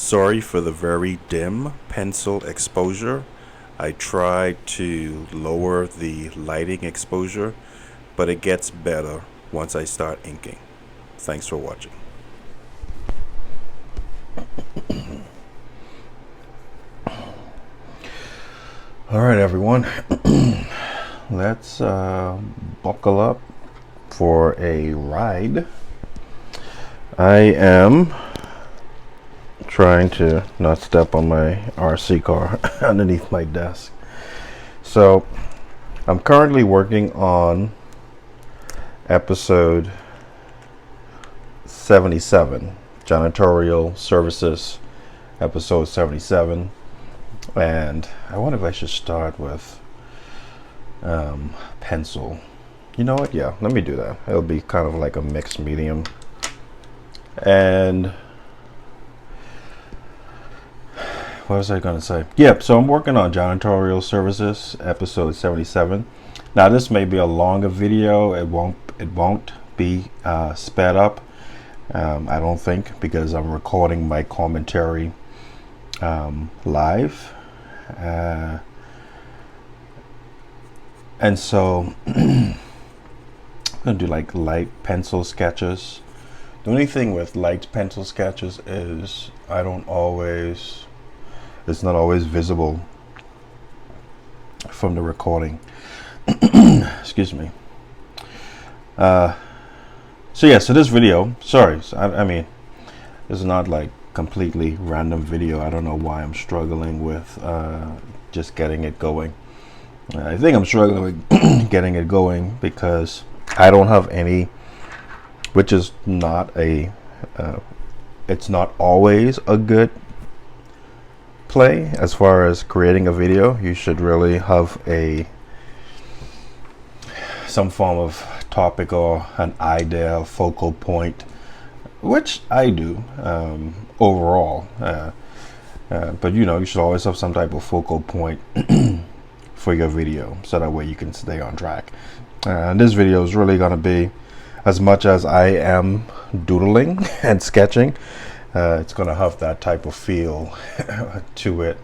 Sorry for the very dim pencil exposure. I tried to lower the lighting exposure, but it gets better once I start inking. Thanks for watching. All right, everyone, let's buckle up for a ride. I am trying to not step on my RC car underneath my desk. So I'm currently working on episode 77, janitorial services, episode 77. And I wonder if I should start with pencil. You know what? Yeah, let me do that. It'll be kind of like a mixed medium. And what was I going to say? Yeah, so I'm working on janitorial services, episode 77. Now this may be a longer video. It won't be sped up. I don't think, because I'm recording my commentary live. And so I'm gonna do like light pencil sketches. The only thing with light pencil sketches is it's not always visible from the recording. Excuse me. So this video, sorry, I mean, it's not like completely random video. I don't know why I'm struggling with just getting it going. I think I'm struggling with getting it going because I don't have any, which is not a it's not always a good play as far as creating a video. You should really have some form of topic or an idea, focal point, which I do overall, but you should always have some type of focal point for your video, so that way you can stay on track. And this video is really going to be, as much as I am doodling and sketching, it's going to have that type of feel to it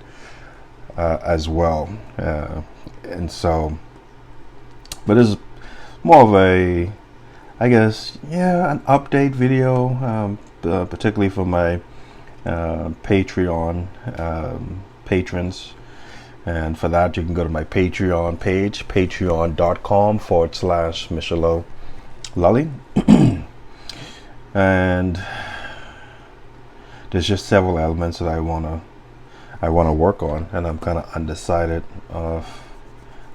as well. And so, but this is more of a, I guess, an update video, particularly for my Patreon patrons. And for that, you can go to my Patreon page, patreon.com/Michelo Lully. And there's just several elements that I wanna work on, and I'm kind of undecided of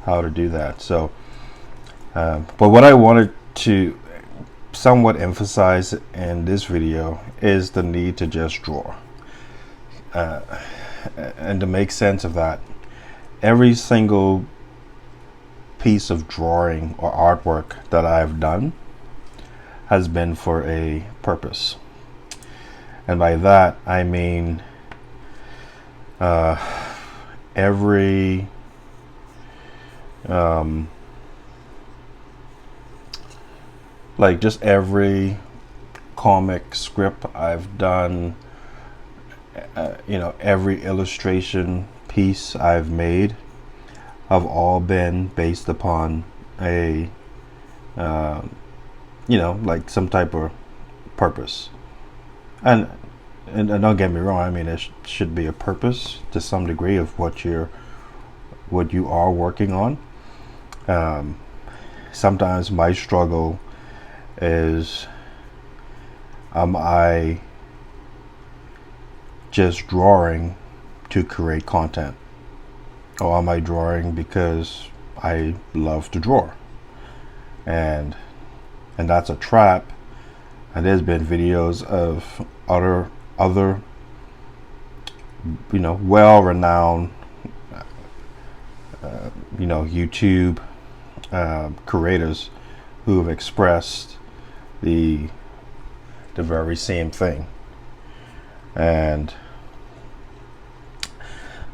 how to do that. So, but what I wanted to somewhat emphasize in this video is the need to just draw, and to make sense of that. Every single piece of drawing or artwork that I've done has been for a purpose. And by that, I mean every just every comic script I've done, every illustration piece I've made have all been based upon a like some type of purpose. And don't get me wrong, I mean, it should be a purpose to some degree of what you are working on. Sometimes my struggle is, am I just drawing to create content, or am I drawing because I love to draw? And that's a trap. And there's been videos of other well-renowned YouTube creators who have expressed the very same thing. And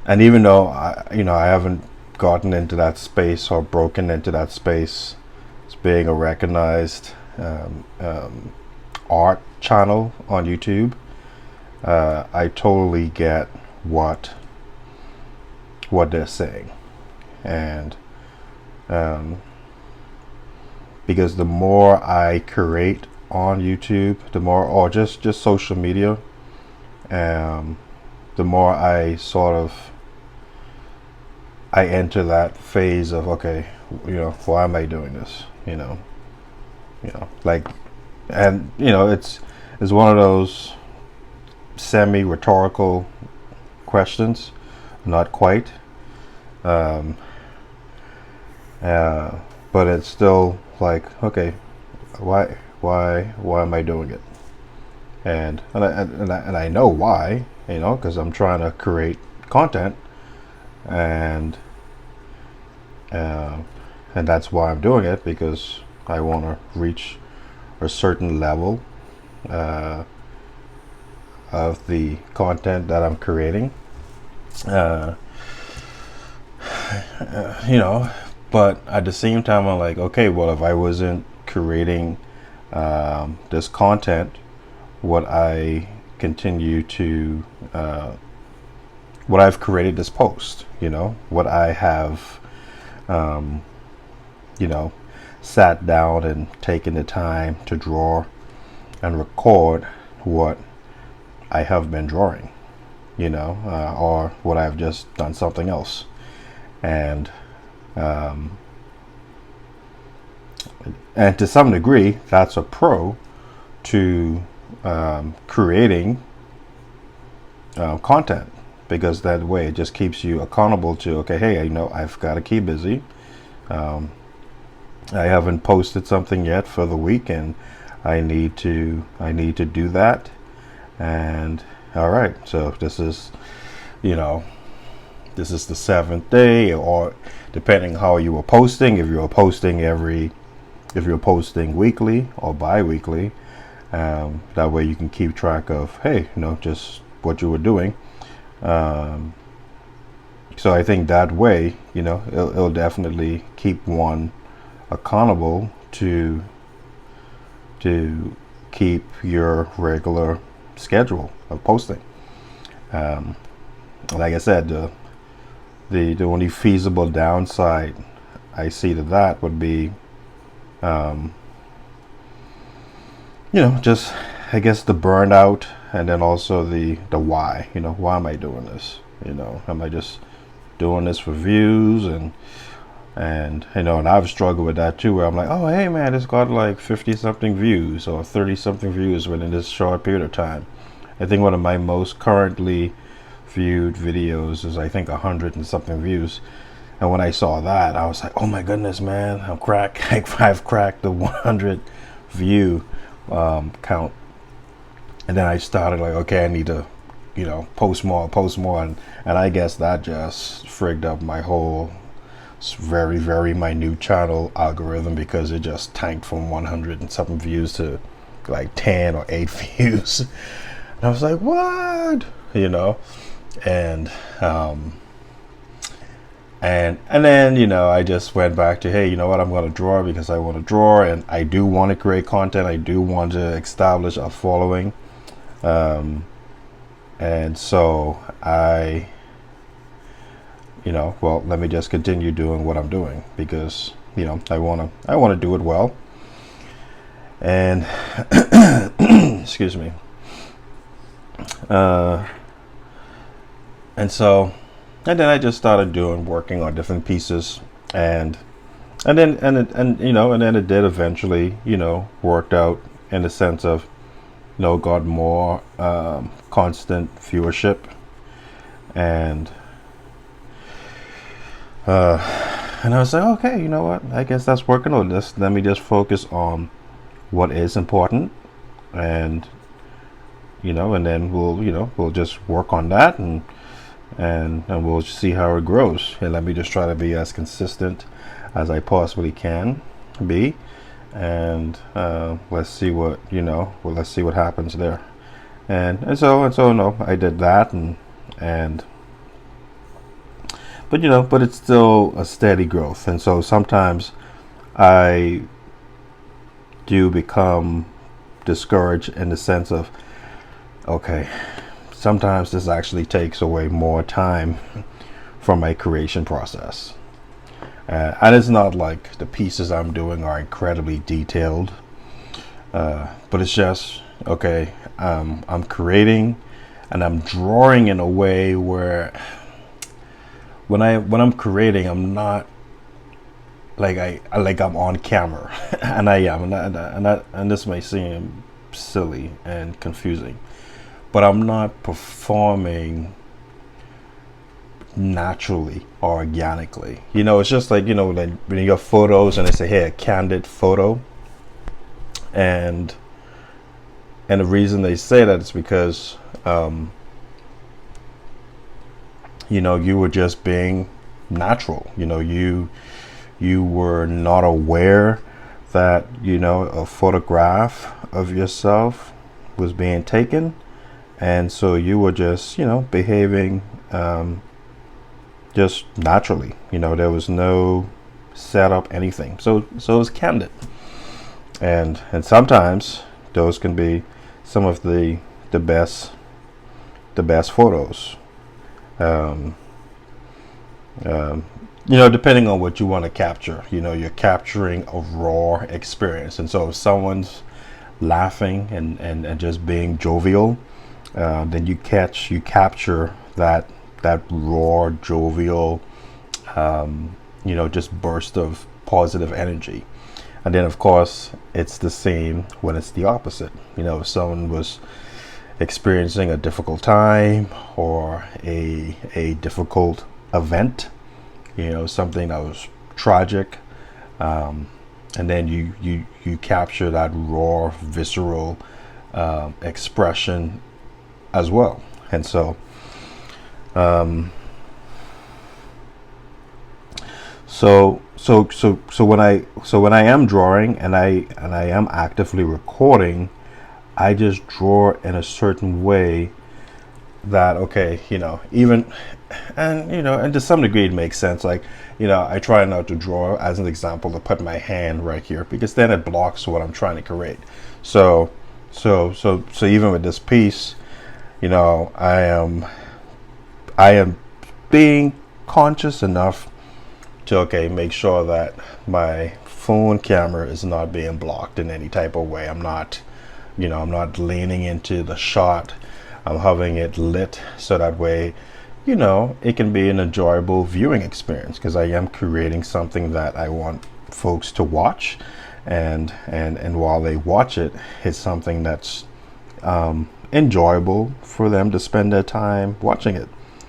even though I haven't gotten into that space or broken into that space as being a recognized art channel on YouTube, I totally get what they're saying, and because the more I create on YouTube, the more, or just social media, the more I enter that phase of, okay, why am I doing this? Like, and it's one of those semi-rhetorical questions, not quite, um, but it's still like, okay, why am I doing it? And I know why, because I'm trying to create content, and uh, and that's why I'm doing it, because I want to reach a certain level uh, of the content that I'm creating. Uh, but at the same time, I'm like, okay, well, if I wasn't creating this content, would I continue to what I've created this post? What I have, um, you know, sat down and taken the time to draw and record what I have been drawing, or what I've just done something else. And and to some degree, that's a pro to creating content, because that way it just keeps you accountable to, okay, hey, I've got to keep busy. I haven't posted something yet for the week, and I need to do that. And all right, so this is the seventh day, or depending how you were posting, if you're posting weekly or bi-weekly, that way you can keep track of, hey, just what you were doing. So I think that way, it'll definitely keep one accountable to keep your regular schedule of posting. Like I said, the only feasible downside I see to that would be, just, I guess, the burnout, and then also the why. Why am I doing this? Am I just doing this for views? And I've struggled with that too, where I'm like, oh, hey man, it's got like 50 something views or 30 something views within this short period of time. I think one of my most currently viewed videos is, I think, 100 and something views. And when I saw that, I was like, oh my goodness, man, I've cracked the 100 view count. And then I started like, okay, I need to post more, and I guess that just frigged up my whole very, very minute channel algorithm, because it just tanked from 100 and something views to like 10 or 8 views. And I was like, what? And and then I just went back to, hey, you know what, I'm going to draw because I want to draw, and I do want to create content. I do want to establish a following, and so I well, let me just continue doing what I'm doing, because I want to do it well. And excuse me. And then I just started working on different pieces, and then it did eventually worked out, in the sense of got more constant viewership, and I was like, okay, you know what, I guess that's working on this. Let me just focus on what is important, and and then we'll just work on that, and we'll see how it grows. And let me just try to be as consistent as I possibly can be, and let's see what let's see what happens there. And so no, I did that, but it's still a steady growth. And so sometimes I do become discouraged, in the sense of, okay, sometimes this actually takes away more time from my creation process. And it's not like the pieces I'm doing are incredibly detailed, but it's just okay. I'm creating, and I'm drawing in a way where when I'm creating, I'm not like I'm on camera, and I am, and this may seem silly and confusing, but I'm not performing naturally or organically. It's just like like when you have photos and they say, "Hey, a candid photo," and the reason they say that is because you were just being natural. You were not aware that a photograph of yourself was being taken, and so you were just behaving just naturally. There was no setup, anything. So it was candid, and sometimes those can be some of the best photos. Depending on what you want to capture, you're capturing a raw experience. And so if someone's laughing and just being jovial, then you capture that raw, jovial, just burst of positive energy. And then of course it's the same when it's the opposite. If someone was experiencing a difficult time or a difficult event, something that was tragic, and then you capture that raw, visceral expression as well. And so when I am drawing and I am actively recording, I just draw in a certain way that even and to some degree it makes sense. Like I try not to draw, as an example, to put my hand right here, because then it blocks what I'm trying to create. So even with this piece, I am being conscious enough to make sure that my phone camera is not being blocked in any type of way. I'm not leaning into the shot. I'm having it lit so that way it can be an enjoyable viewing experience, because I am creating something that I want folks to watch, and while they watch it, it's something that's enjoyable for them to spend their time watching it.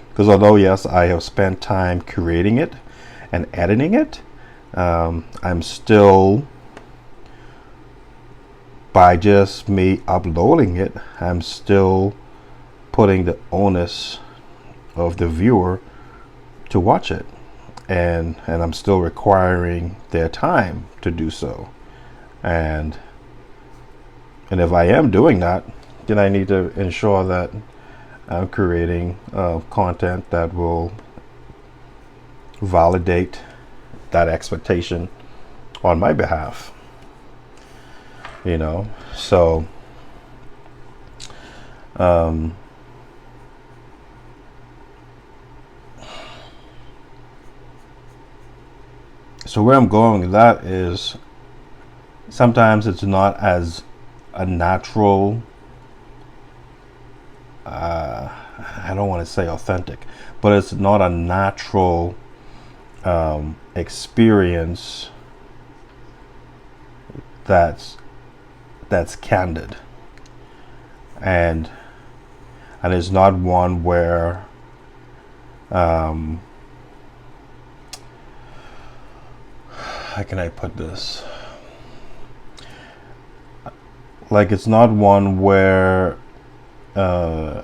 Because although yes, I have spent time creating it and editing it, I'm still, by just me uploading it, I'm still putting the onus of the viewer to watch it, and I'm still requiring their time to do so. And if I am doing that, then I need to ensure that I'm creating content that will validate that expectation on my behalf. So so where I'm going with that is, sometimes it's not as a natural, I don't want to say authentic, but it's not a natural experience that's candid, and it's not one where how can I put this? Like, it's not one where I'm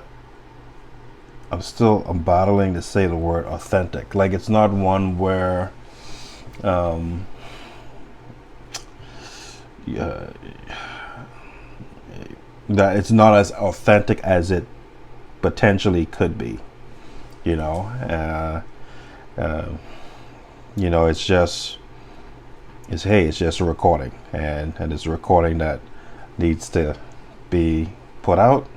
battling to say the word authentic. Like, it's not one where that it's not as authentic as it potentially could be. It's just a recording, and it's a recording that needs to be put out,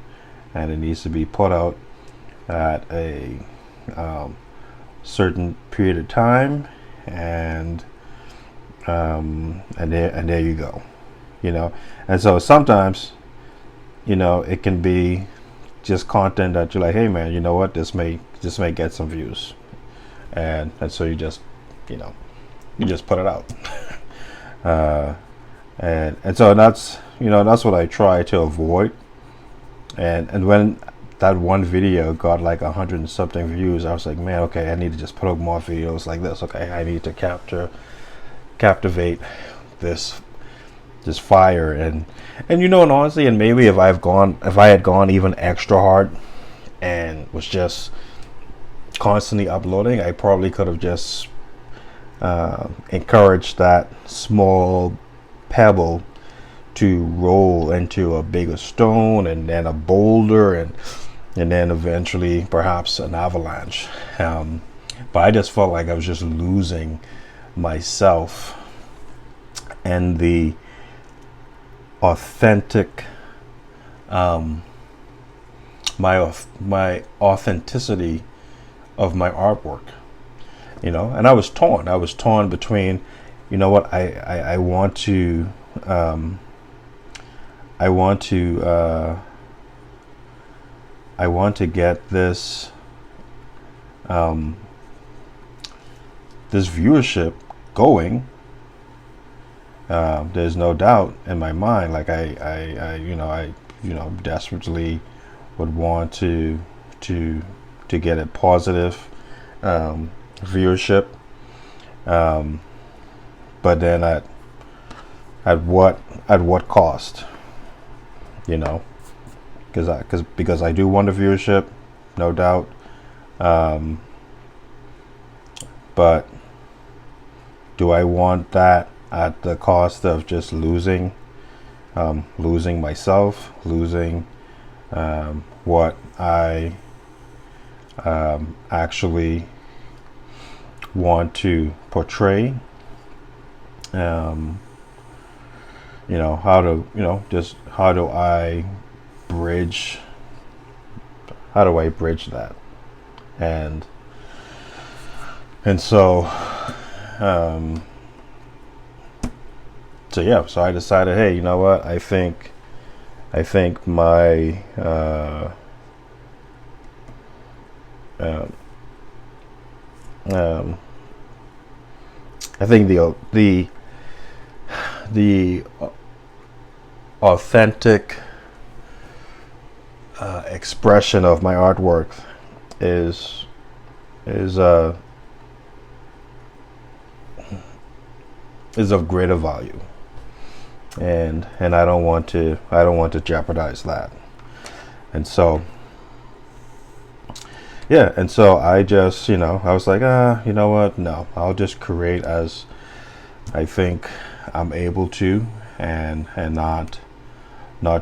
and it needs to be put out at a certain period of time, and there you go, you know. And so sometimes, you know, it can be just content that you're like, hey man, you know what, this may get some views, and so you just, you know, you just put it out. And so that's, you know, that's what I try to avoid. And when that one video got like 100 and something views, I was like, man, okay, I need to just put up more videos like this. Okay, I need to captivate this fire. And you know, and honestly, and maybe if I had gone even extra hard and was just constantly uploading, I probably could have just encouraged that small pebble to roll into a bigger stone, and then a boulder, and then eventually perhaps an avalanche. But I just felt like I was just losing myself and the authentic, my authenticity of my artwork, you know. And I was torn between, you know what, I want to get this this viewership going. There's no doubt in my mind, like I desperately would want to get a positive viewership, but then at what cost, you know? Because I do want the viewership, no doubt, but do I want that at the cost of just losing myself, losing what I actually want to portray? You know, how do I bridge that? And so yeah, so I decided, hey, you know what, I think my I think the authentic expression of my artwork is of greater value, and I don't want to jeopardize that. And so yeah, and so I just, you know, I was like, you know what, no, I'll just create as I think I'm able to, and not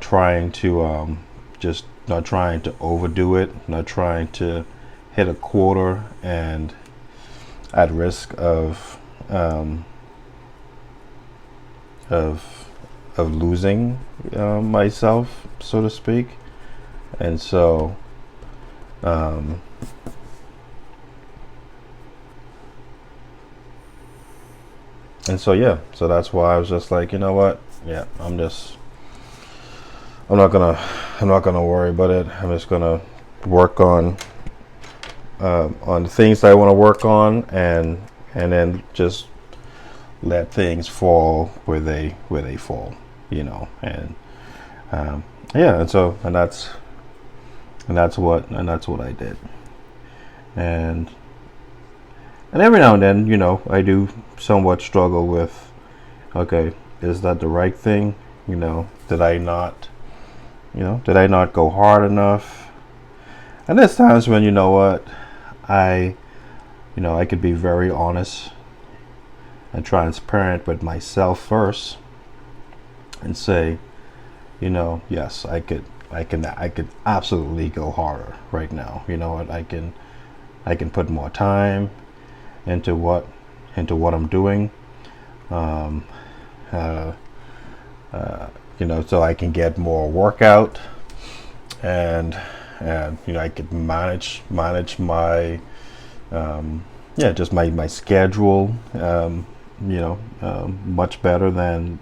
trying to just not trying to overdo it, not trying to hit a quarter and at risk of losing myself, so to speak. And so yeah, so that's why I was just like, you know what, yeah, I'm not gonna worry about it. I'm just gonna work on the things that I want to work on, and then just let things fall where they fall, you know. And yeah, and that's what I did. And every now and then, you know, I do somewhat struggle with, okay, is that the right thing? You know, did I not go hard enough? And there's times when, you know what, I could be very honest and transparent with myself first and say, you know, yes, I could absolutely go harder right now. You know what, I can put more time into what I'm doing, you know, so I can get more workout and I could manage my just my schedule, much better than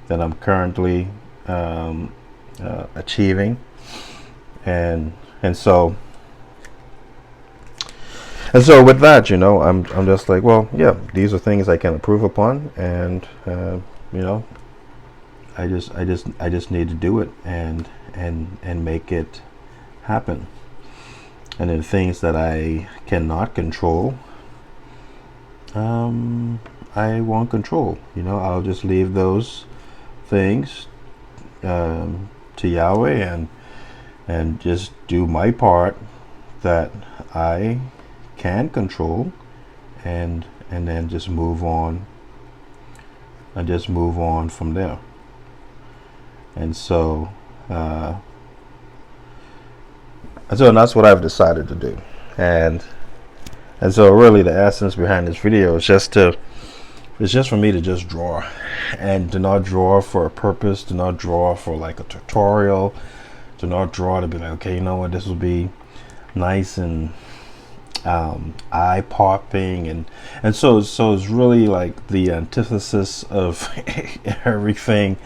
I'm currently achieving, and and so and so with that, I'm just like, well, yeah, these are things I can improve upon, and you know, I just need to do it and make it happen. And then things that I cannot control, I won't control. I'll just leave those things to Yahweh, and just do my part that I can control, and then just move on, and just move on from there. And so that's what I've decided to do. And so really the essence behind this video is just for me to just draw, and to not draw for a purpose, to not draw for like a tutorial, to not draw to be like, okay, you know what, this will be nice and eye popping, and so it's really like the antithesis of everything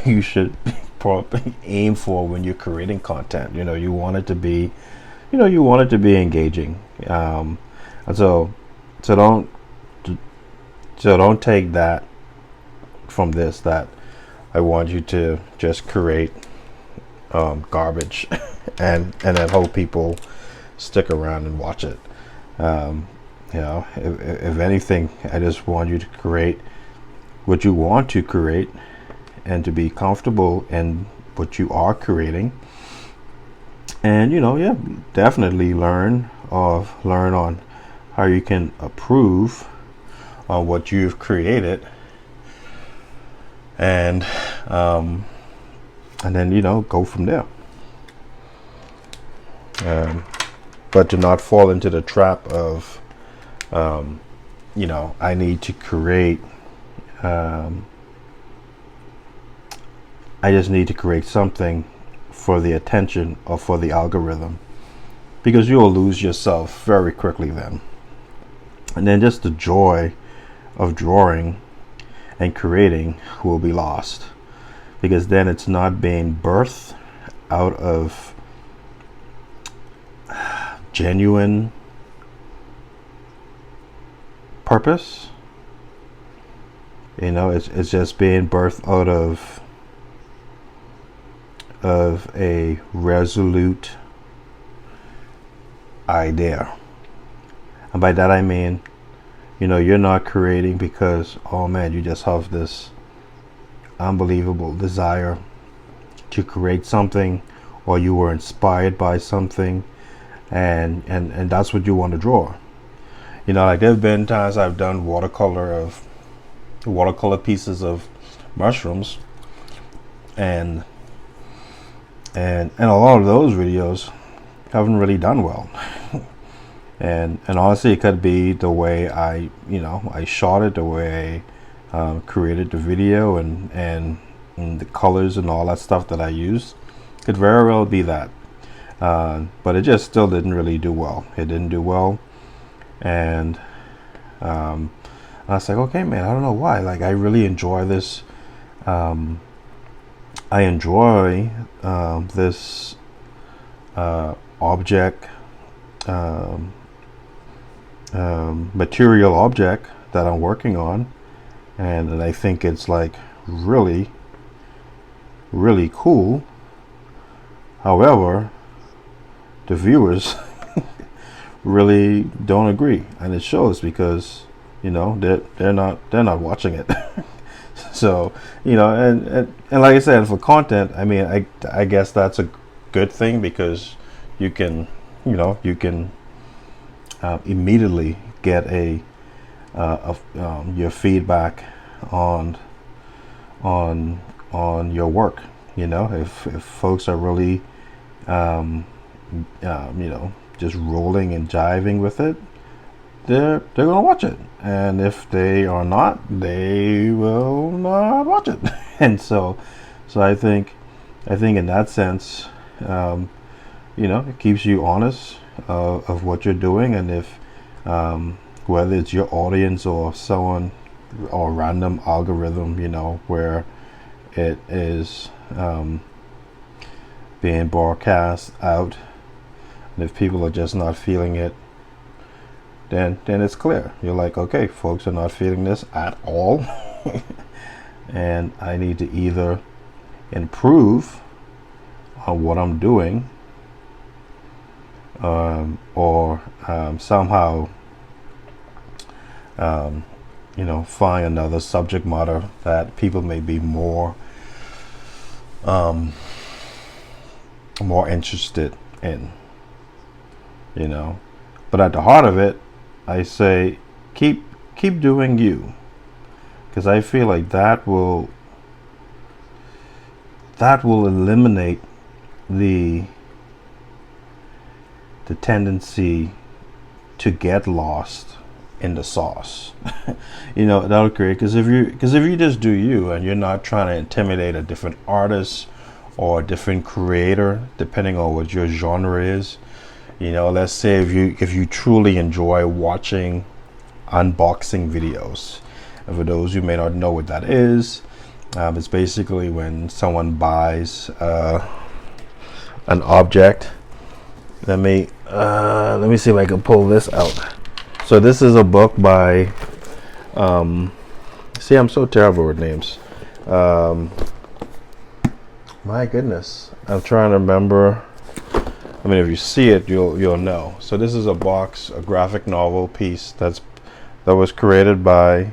you should probably aim for when you're creating content. You want it to be engaging, and so don't take that from this, that I want you to just create garbage and then hope people stick around and watch it. If anything, I just want you to create what you want to create, and to be comfortable in what you are creating, and definitely learn on how you can improve on what you've created, and then go from there. But to not fall into the trap of I need to create, I just need to create something for the attention or for the algorithm, because you'll lose yourself very quickly then. And then just the joy of drawing and creating will be lost, because then it's not being birthed out of genuine purpose. It's just being birthed out of a resolute idea. And by that I mean, you're not creating because, oh man, you just have this unbelievable desire to create something, or you were inspired by something, and that's what you want to draw. Like there's been times I've done watercolor pieces of mushrooms, and a lot of those videos haven't really done well. and honestly, it could be the way I shot it, the way I created the video, and the colors and all that stuff that I used. Could very well be that, but it just still didn't really do well. It didn't do well, and I was like, okay, man, I don't know why. Like, I really enjoy this. I enjoy this object, material object that I'm working on, and I think it's like really, really cool. However, the viewers really don't agree, and it shows, because they're not watching it. So and like I said, for content, I mean, I guess that's a good thing, because you can immediately get your feedback on your work. If folks are really just rolling and jiving with it, they're gonna watch it, and if they are not, they will not watch it. And so I think in that sense, it keeps you honest of what you're doing, and if whether it's your audience or someone or random algorithm, where it is being broadcast out, and if people are just not feeling it, then it's clear. You're like, okay, folks are not feeling this at all, and I need to either improve on what I'm doing, or somehow find another subject matter that people may be more interested in, but at the heart of it, I say keep doing you, because I feel like that will eliminate the tendency to get lost in the sauce. That'll create, because if you just do you and you're not trying to intimidate a different artist or a different creator, depending on what your genre is. Let's say if you truly enjoy watching unboxing videos, and for those who may not know what that is, it's basically when someone buys an object. Let me see if I can pull this out. So this is a book by see, I'm so terrible with names. My goodness, I'm trying to remember. I mean, if you see it, you'll know. So this is a graphic novel piece that was created by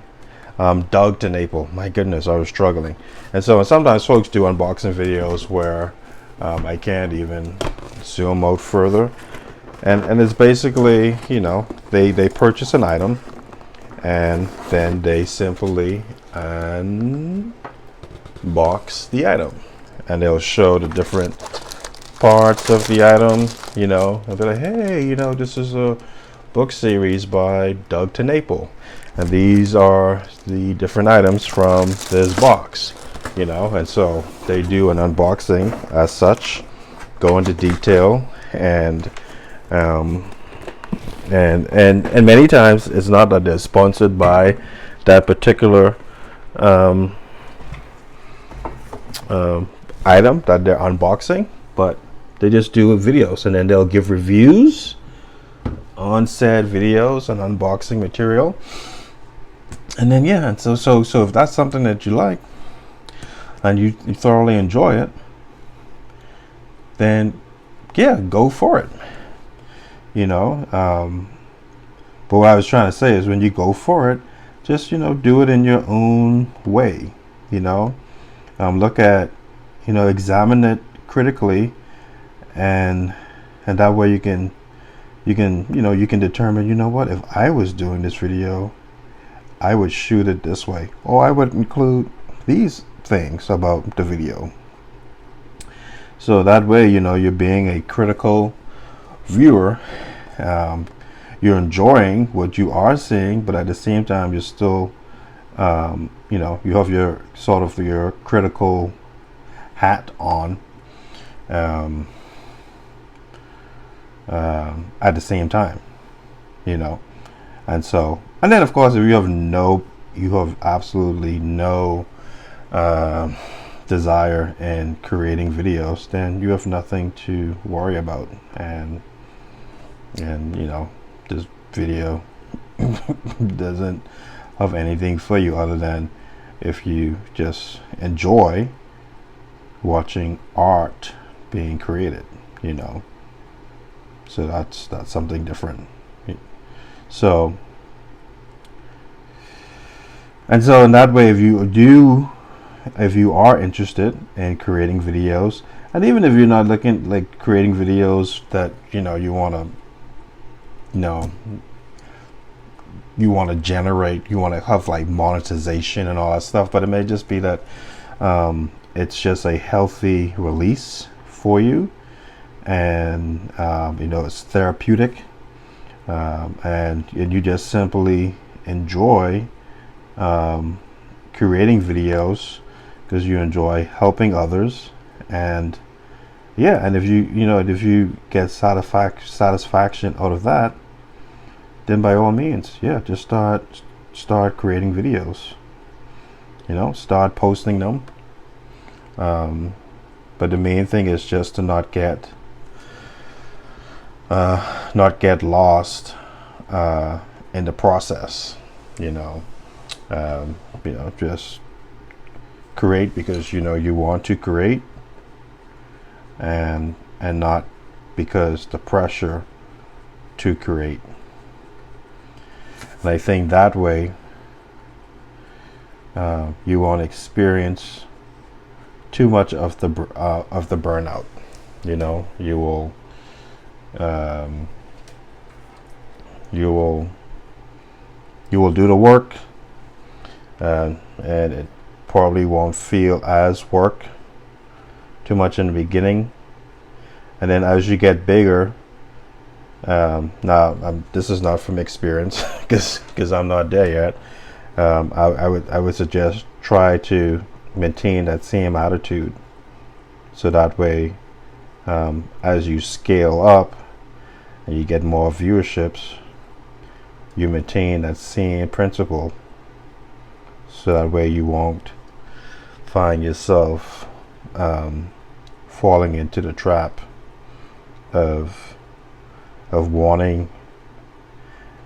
Doug TenNapel. My goodness, I was struggling. And so sometimes folks do unboxing videos where I can't even zoom out further. And it's basically, they purchase an item and then they simply unbox the item. And they'll show the different parts of the item, and be like, hey, this is a book series by Doug TenNapel, and these are the different items from this box, and so they do an unboxing as such, go into detail, and many times it's not that they're sponsored by that particular item that they're unboxing, but they just do videos, and then they'll give reviews on said videos and unboxing material. And then and so if that's something that you like and you thoroughly enjoy it, then go for it. But what I was trying to say is, when you go for it, just do it in your own way. Look at, examine it critically, and that way you can determine, what, if I was doing this video, I would shoot it this way, or I would include these things about the video. So that way, you're being a critical viewer. You're enjoying what you are seeing, but at the same time, you're still, you have your sort of your critical hat on. At the same time, and then of course, if you have absolutely no desire in creating videos, then you have nothing to worry about, and this video doesn't have anything for you other than if you just enjoy watching art being created, so that's something different. So in that way, if you are interested in creating videos, and even if you're not looking like creating videos that you want to generate, you want to have like monetization and all that stuff, but it may just be that it's just a healthy release for you, and it's therapeutic, and you just simply enjoy creating videos because you enjoy helping others, and yeah, and if you get satisfaction out of that, then by all means, yeah, just start creating videos. Start posting them. But the main thing is just to not get lost in the process. You know, just create because you want to create, and not because the pressure to create. And I think that way you won't experience too much of the burnout. You will you will do the work, and it probably won't feel as work too much in the beginning, and then as you get bigger, this is not from experience because I'm not there yet. I would suggest try to maintain that same attitude, so that way, as you scale up and you get more viewerships, you maintain that same principle, so that way you won't find yourself falling into the trap of wanting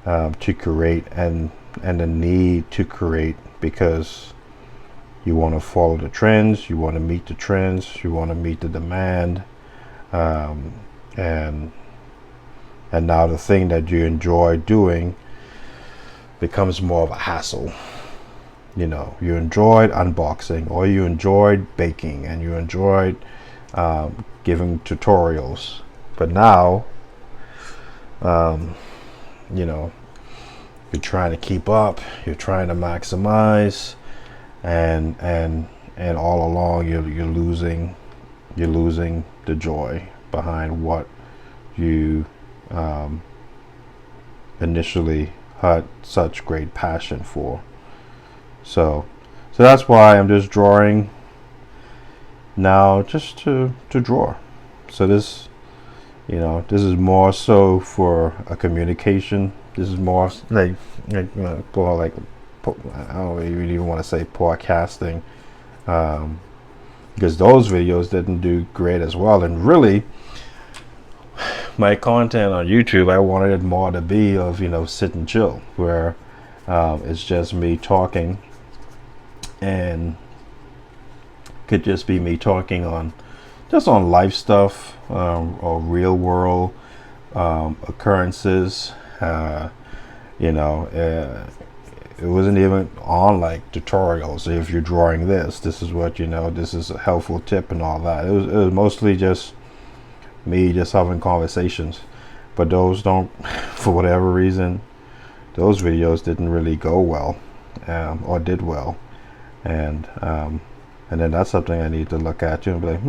to create, and the need to create because you want to follow the trends, you want to meet the trends, you want to meet the demand, and now the thing that you enjoy doing becomes more of a hassle. You enjoyed unboxing, or you enjoyed baking, and you enjoyed giving tutorials, but now you're trying to keep up, you're trying to maximize, and all along you're losing the joy behind what you initially had such great passion for. So that's why I'm just drawing now, just to draw. So this is more so for a communication. This is more like I don't really even want to say podcasting, because those videos didn't do great as well. And really, my content on YouTube, I wanted it more to be of sit and chill, where it's just me talking, and could just be me talking on life stuff, or real world occurrences. It wasn't even on like tutorials. If you're drawing this is what this is a helpful tip and all that. It was mostly just me just having conversations. But those don't, for whatever reason, those videos didn't really go well, or did well, and then that's something I need to look at and be like,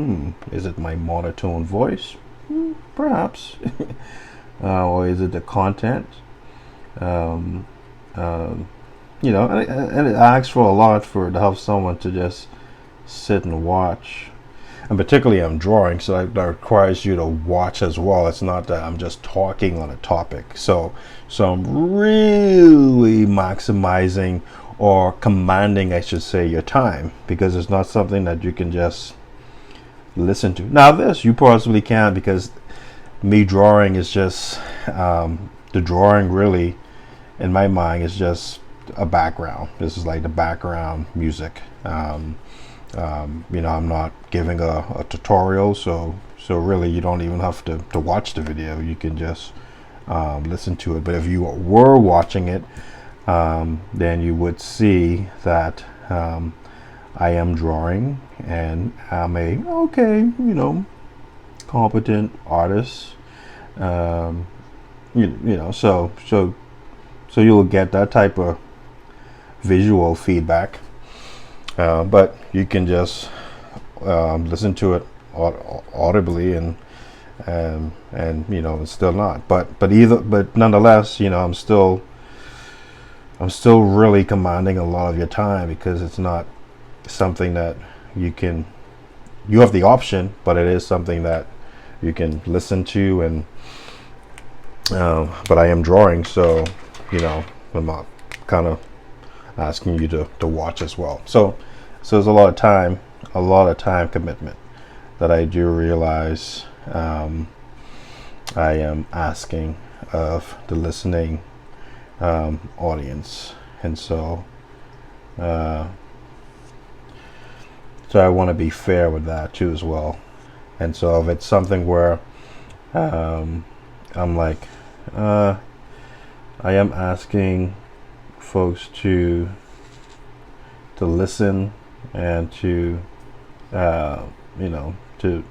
is it my monotone voice? Perhaps. Or is it the content? And it asks for a lot to have someone to just sit and watch. And particularly I'm drawing, so that requires you to watch as well. It's not that I'm just talking on a topic. So I'm really maximizing, or commanding, I should say, your time, because it's not something that you can just listen to. Now this you possibly can, because me drawing is just the drawing really in my mind is just a background. This is like the background music. I'm not giving a tutorial, so really you don't even have to watch the video. You can just listen to it. But if you were watching it, then you would see that I am drawing, and I'm a competent artist. So you'll get that type of visual feedback, but you can just listen to it audibly, and it's still not. But nonetheless, I'm still really commanding a lot of your time, because it's not something that you have the option, but it is something that you can listen to, and but I am drawing, so I'm not kind of asking you to watch as well. So there's a lot of time commitment that I do realize I am asking of the listening audience, and so I want to be fair with that too as well. And so if it's something where I'm like, I am asking folks to listen and to to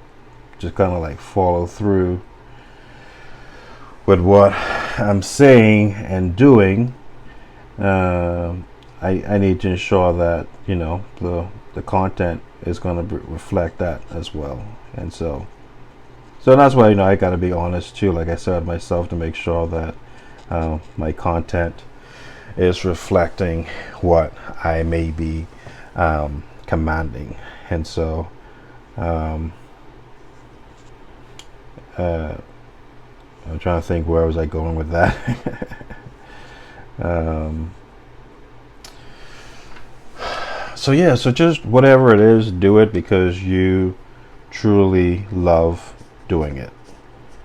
just kind of like follow through with what I'm saying and doing, I need to ensure that the content is going to reflect that as well. And so that's why I got to be honest too, like I said, myself, to make sure that my content is reflecting what I may be commanding. And so I'm trying to think, where was I going with that? So just whatever it is, do it because you truly love doing it,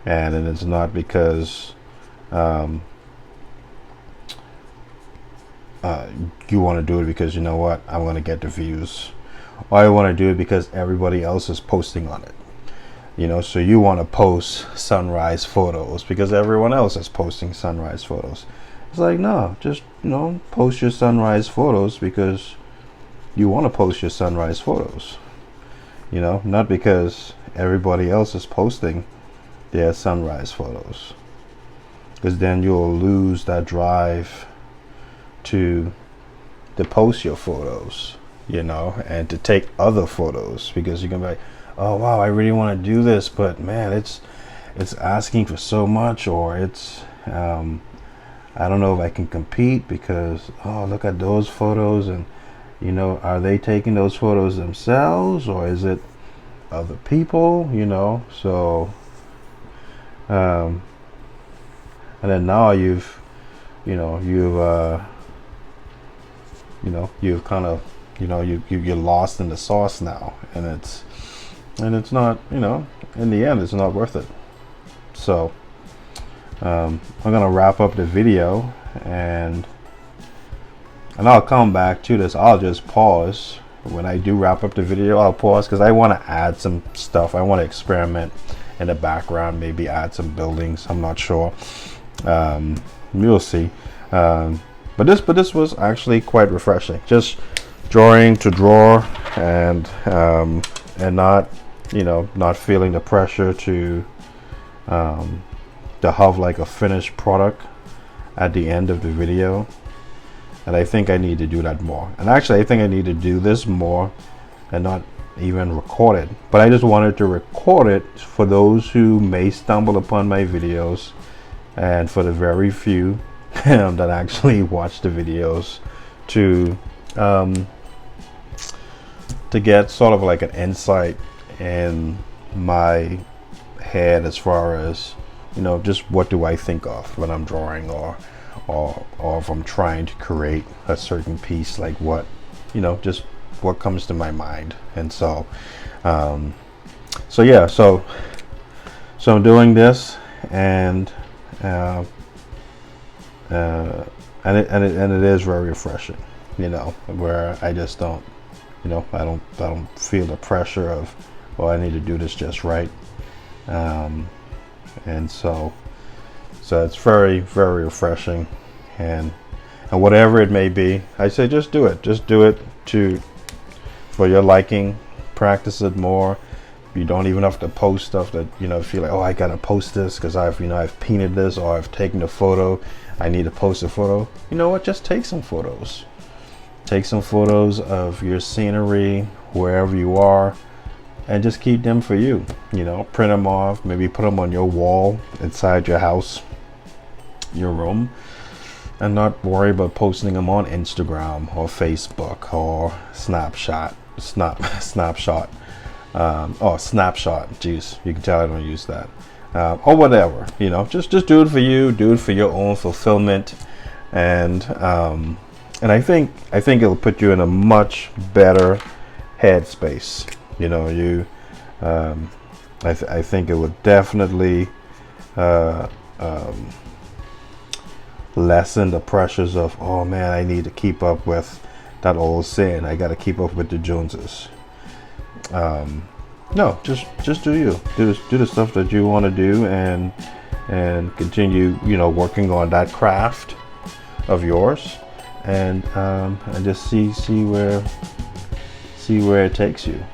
and it's not because you want to do it because I'm going to get the views, or I want to do it because everybody else is posting on it. So you want to post sunrise photos because everyone else is posting sunrise photos. It's like, no, just post your sunrise photos because you want to post your sunrise photos, not because everybody else is posting their sunrise photos, because then you'll lose that drive to post your photos, and to take other photos, because you can be like, oh wow, I really want to do this, but man, it's asking for so much, or it's I don't know if I can compete because, oh, look at those photos, and are they taking those photos themselves, or is it other people? So and then now you've kind of you're lost in the sauce now, and it's not, in the end it's not worth it. So I'm gonna wrap up the video, and I'll come back to this. I'll just pause when I do wrap up the video. I'll pause because I want to add some stuff. I want to experiment in the background, maybe add some buildings. I'm not sure. You'll see. But this was actually quite refreshing. Just drawing to draw, and not not feeling the pressure to have like a finished product at the end of the video. And I think I need to do that more. And actually, I think I need to do this more and not even record it. But I just wanted to record it for those who may stumble upon my videos, and for the very few that actually watch the videos, to get sort of like an insight in my head as far as just what do I think of when I'm drawing, or if I'm trying to create a certain piece, like what just what comes to my mind. And so yeah, so I'm doing this, and it is very refreshing, where I just don't I don't feel the pressure of, well, I need to do this just right. And so it's very, very refreshing, and whatever it may be, I say just do it for your liking. Practice it more. You don't even have to post stuff that feel like, oh, I gotta post this because I've painted this, or I've taken a photo, I need to post a photo. You know what, just take some photos of your scenery wherever you are, and just keep them for you. Print them off, maybe put them on your wall inside your house, your room, and not worry about posting them on Instagram or Facebook or Snapshot. Oh, snapshot. Jeez, you can tell I don't use that. Or whatever, just do it for you, do it for your own fulfillment, and I think it'll put you in a much better headspace. I think it would definitely lessen the pressures of, oh man, I need to keep up with that old saying, I got to keep up with the Joneses. No, just do you. Do the stuff that you want to do, and continue, working on that craft of yours, and just see where it takes you,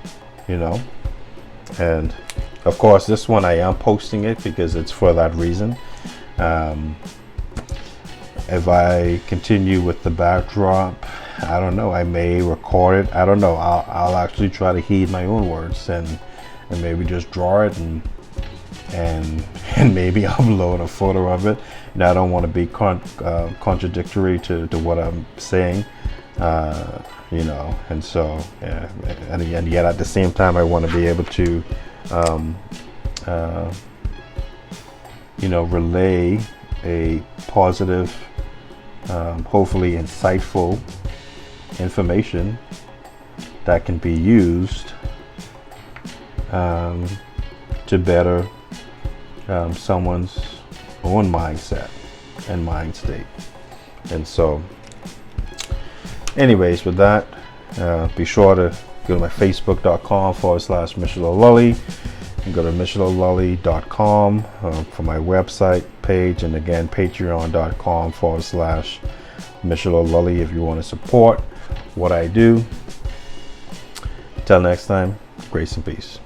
And of course, this one I am posting it because it's for that reason. If I continue with the backdrop, I don't know, I may record it. I don't know. I'll actually try to heed my own words and maybe just draw it and maybe upload a photo of it. I don't want to be contradictory to what I'm saying, and so and yet at the same time I want to be able to relay a positive, hopefully insightful information that can be used to better someone's own mindset and mind state. And so anyways, with that, be sure to go to my facebook.com/MichelO'Lully and go to MichelO'Lully.com for my website page, and again patreon.com/MichelO'Lully if you want to support what I do. Till next time, grace and peace.